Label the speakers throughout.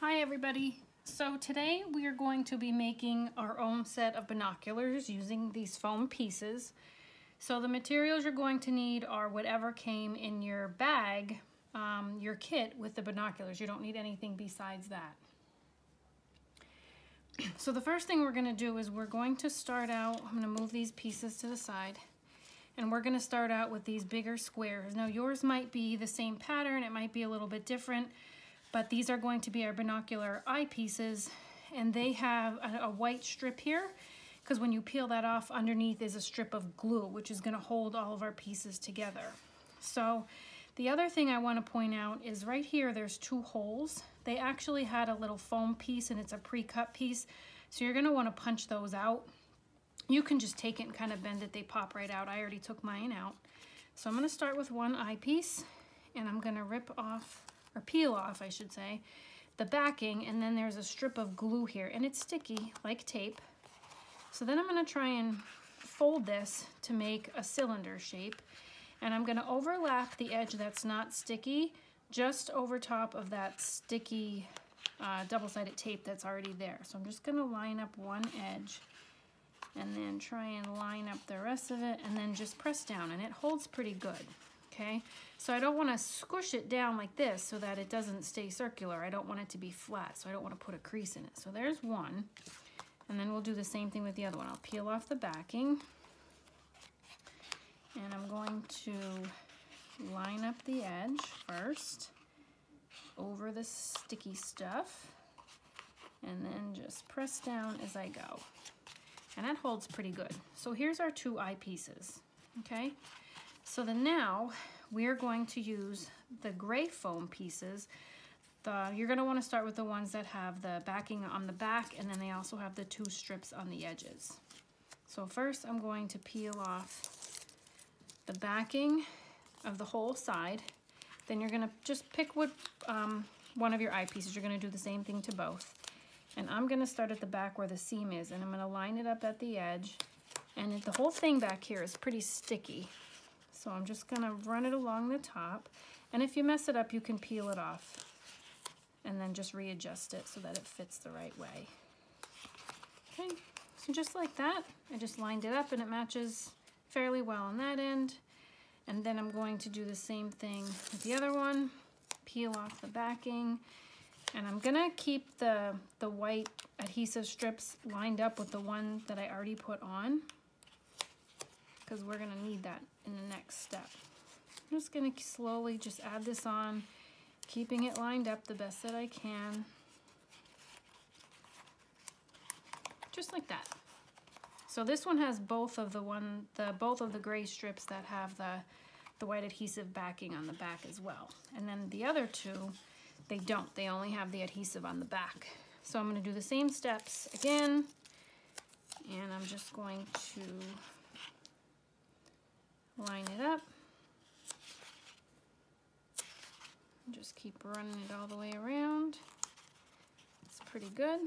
Speaker 1: Hi everybody. So today we are going to be making our own set of binoculars using these foam pieces. So the materials you're going to need are whatever came in your bag, your kit with the binoculars. You don't need anything besides that. So the first thing we're going to do is we're going to start out, I'm going to move these pieces to the side, and we're going to start out with these bigger squares. Now yours might be the same pattern, it might be a little bit different, but these are going to be our binocular eyepieces, and they have a white strip here because when you peel that off, underneath is a strip of glue, which is going to hold all of our pieces together. So the other thing I want to point out is right here there's two holes. They actually had a little foam piece and it's a pre-cut piece, so you're going to want to punch those out. You can just take it and kind of bend it, they pop right out. I already took mine out. So I'm going to start with one eyepiece, and I'm going to rip off, or peel off I should say, the backing, and then there's a strip of glue here and it's sticky like tape. So then I'm going to try and fold this to make a cylinder shape, and I'm going to overlap the edge that's not sticky just over top of that sticky double-sided tape that's already there. So I'm just going to line up one edge and then try and line up the rest of it and then just press down, and it holds pretty good. Okay, so I don't want to squish it down like this so that it doesn't stay circular. I don't want it to be flat, so I don't want to put a crease in it. So there's one, and then we'll do the same thing with the other one. I'll peel off the backing, and I'm going to line up the edge first over the sticky stuff, and then just press down as I go. And that holds pretty good. So here's our two eyepieces, okay? So then now we're going to use the gray foam pieces. You're going to want to start with the ones that have the backing on the back, and then they also have the two strips on the edges. So first I'm going to peel off the backing of the whole side. Then you're going to just pick one of your eyepieces. You're going to do the same thing to both. And I'm going to start at the back where the seam is, and I'm going to line it up at the edge. And the whole thing back here is pretty sticky. So I'm just going to run it along the top, and if you mess it up you can peel it off and then just readjust it so that it fits the right way. Okay, so just like that, I just lined it up and it matches fairly well on that end. And then I'm going to do the same thing with the other one, peel off the backing, and I'm going to keep the white adhesive strips lined up with the one that I already put on, because we're going to need that in the next step. I'm just going to slowly just add this on, keeping it lined up the best that I can. Just like that. So this one has both of the gray strips that have the white adhesive backing on the back as well. And then the other two, they don't. They only have the adhesive on the back. So I'm going to do the same steps again, and I'm just going to line it up. Just keep running it all the way around. It's pretty good.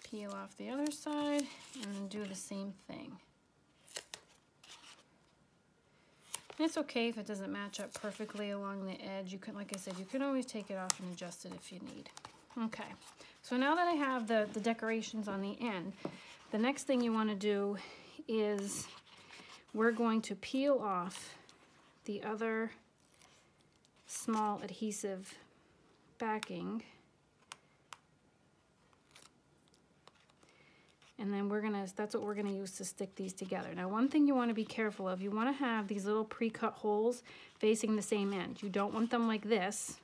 Speaker 1: Peel off the other side and then do the same thing. And it's okay if it doesn't match up perfectly along the edge. You can, like I said, you can always take it off and adjust it if you need. Okay, so now that I have the decorations on the end, the next thing you want to do is we're going to peel off the other small adhesive backing, and then that's what we're gonna use to stick these together. Now one thing you want to be careful of, you want to have these little pre-cut holes facing the same end. You don't want them like this.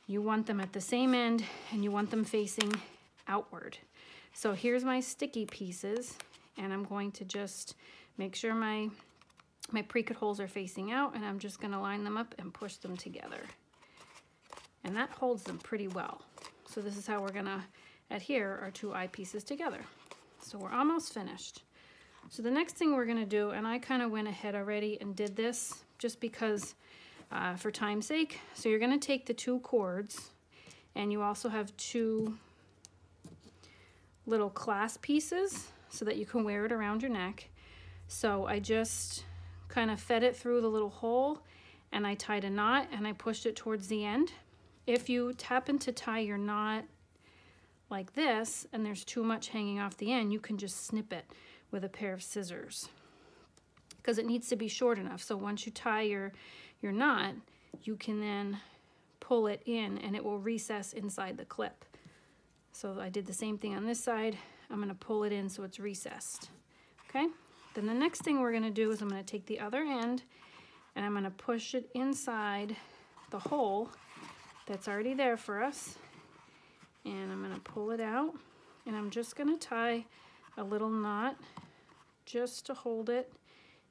Speaker 1: You want them at the same end, and you want them facing outward. So here's my sticky pieces, and I'm going to just make sure my pre-cut holes are facing out, and I'm just going to line them up and push them together. And that holds them pretty well. So this is how we're going to adhere our two eyepieces together. So we're almost finished. So the next thing we're going to do, and I kind of went ahead already and did this just because for time's sake. So you're going to take the two cords, and you also have two little clasp pieces so that you can wear it around your neck. So I just kind of fed it through the little hole, and I tied a knot and I pushed it towards the end, If you happen to tie your knot like this and there's too much hanging off the end, you can just snip it with a pair of scissors, because it needs to be short enough. So once you tie your knot, you can then pull it in and it will recess inside the clip. So I did the same thing on this side. I'm going to pull it in so it's recessed. Okay? Then the next thing we're going to do is I'm going to take the other end and I'm going to push it inside the hole that's already there for us. And I'm going to pull it out, and I'm just going to tie a little knot just to hold it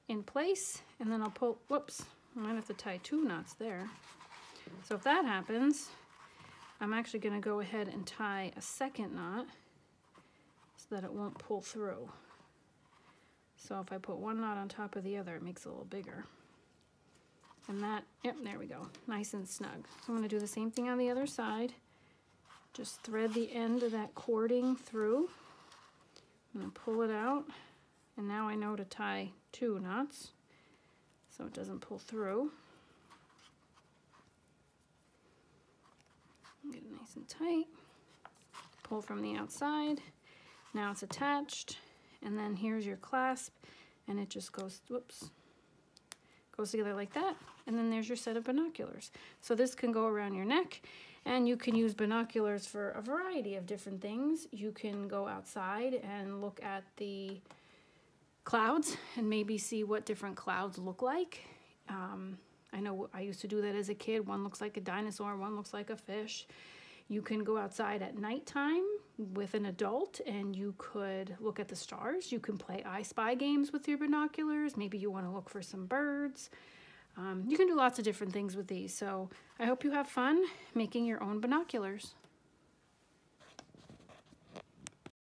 Speaker 1: in place, and then I'll pull, whoops, I might have to tie 2 knots there. So if that happens, I'm actually going to go ahead and tie a second knot so that it won't pull through. So if I put 1 knot on top of the other, it makes it a little bigger. And that, yep, there we go, nice and snug. So I'm going to do the same thing on the other side. Just thread the end of that cording through. I'm going to pull it out, and now I know to tie 2 knots so it doesn't pull through. Get it nice and tight. Pull from the outside. Now it's attached, and then here's your clasp, and it just goes, whoops, goes together like that, and then there's your set of binoculars. So this can go around your neck, and you can use binoculars for a variety of different things. You can go outside and look at the clouds and maybe see what different clouds look like. I know I used to do that as a kid. One looks like a dinosaur, one looks like a fish. You can go outside at nighttime with an adult and you could look at the stars. You can play I Spy games with your binoculars. Maybe you want to look for some birds. You can do lots of different things with these. So I hope you have fun making your own binoculars.